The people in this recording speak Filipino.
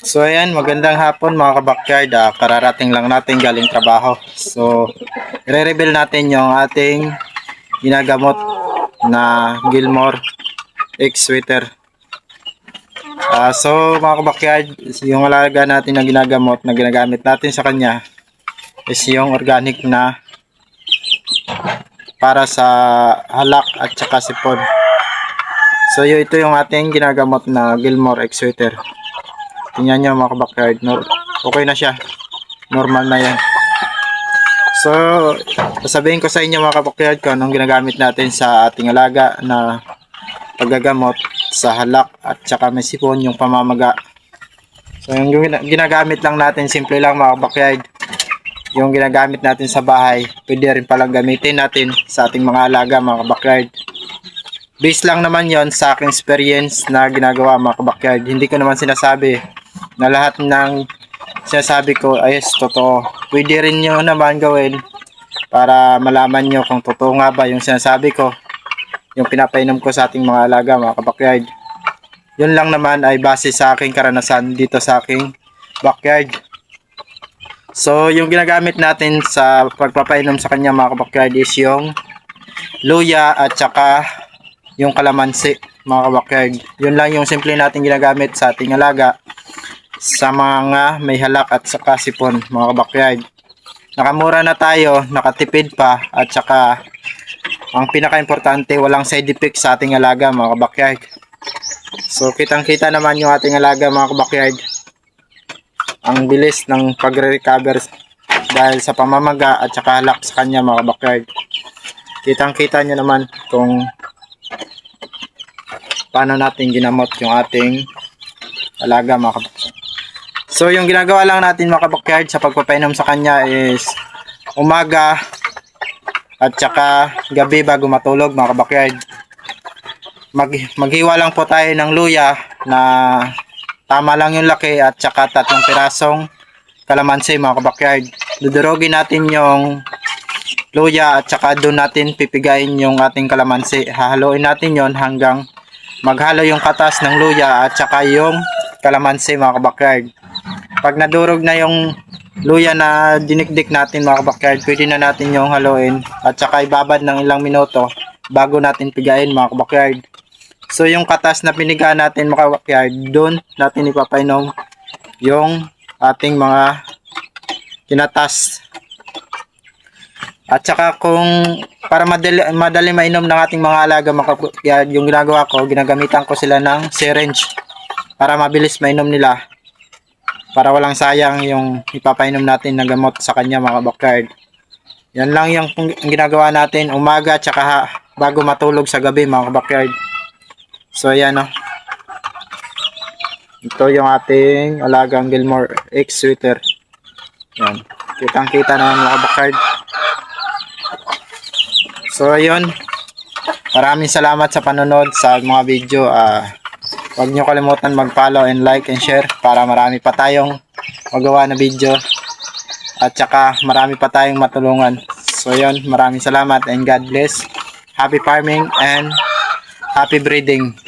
So ayan, magandang hapon mga ka-backyard. Kararating lang natin galing trabaho. So, i-reveal natin yung ating ginagamot na Gilmore X Sweater. So mga ka-backyard, yung alaga natin na ginagamot na ginagamit natin sa kanya is yung organic na para sa halak at saka sipon. So ito yung ating ginagamot na Gilmore X Sweater. Tingnan nyo mga ka-backyard, okay na siya, normal na yan. So sasabihin ko sa inyo mga ka-backyard kung anong ginagamit natin sa ating alaga na paggagamot sa halak at saka may sipon, yung pamamaga. So yung ginagamit lang natin, simple lang mga ka-backyard, yung ginagamit natin sa bahay, pwede rin palang gamitin natin sa ating mga alaga mga ka-backyard. Base lang naman yon sa aking experience na ginagawa mga ka-backyard. Hindi ko naman sinasabi na lahat ng sinasabi ko ay totoo. Pwede rin nyo naman gawin para malaman nyo kung totoo nga ba yung sinasabi ko, yung pinapainom ko sa ating mga alaga mga ka-backyard. Yun lang naman ay base sa aking karanasan dito sa aking backyard. So yung ginagamit natin sa pagpapainom sa kanya mga ka-backyard is yung luya at saka yung kalamansi mga ka-backyard. Yun lang yung simple natin ginagamit sa ating alaga sa mga may halak at saka sipon mga ka-backyard. Nakamura na tayo, nakatipid pa, at saka ang pinaka-importante, walang side effects sa ating alaga mga ka-backyard. So kitang kita naman yung ating alaga mga ka-backyard, ang bilis ng pagre-recover dahil sa pamamaga at saka halak sa kanya mga ka-backyard. Kitang kita nyo naman kung paano natin ginamot yung ating alaga mga ka-backyard. So yung ginagawa lang natin mga ka-backyard sa pagpapainom sa kanya is umaga at saka gabi bago matulog mga ka-backyard. Maghiwa lang po tayo ng luya na tama lang yung laki at saka 3 pirasong kalamansi mga ka-backyard. Dudurogin natin yung luya at saka doon natin pipigain yung ating kalamansi. Hahaluin natin yon hanggang maghalo yung katas ng luya at saka yung kalamansi mga ka-backyard. Pag nadurog na yung luya na dinikdik natin mga ka-backyard, pwede na natin yung haluin at saka ibabad ng ilang minuto bago natin pigain mga ka-backyard. So yung katas na piniga natin mga ka-backyard, doon natin ipapainom yung ating mga kinatas. At saka kung para madali mainom ng ating mga alaga mga ka-backyard, yung ginagawa ko, ginagamitan ko sila ng syringe para mabilis mainom nila, para walang sayang yung ipapainom natin na gamot sa kanya mga ka-backyard. Yan lang yung ginagawa natin umaga at saka bago matulog sa gabi mga ka-backyard. So ayan o, ito yung ating alagang Gilmore X Sweater. Yan, kitang kita naman mga ka-backyard. So ayun, maraming salamat sa panonood sa mga video. Huwag nyo kalimutan mag-follow and like and share para marami pa tayong magawa na video at saka marami pa tayong matulungan. So yun, maraming salamat and God bless. Happy farming and happy breeding.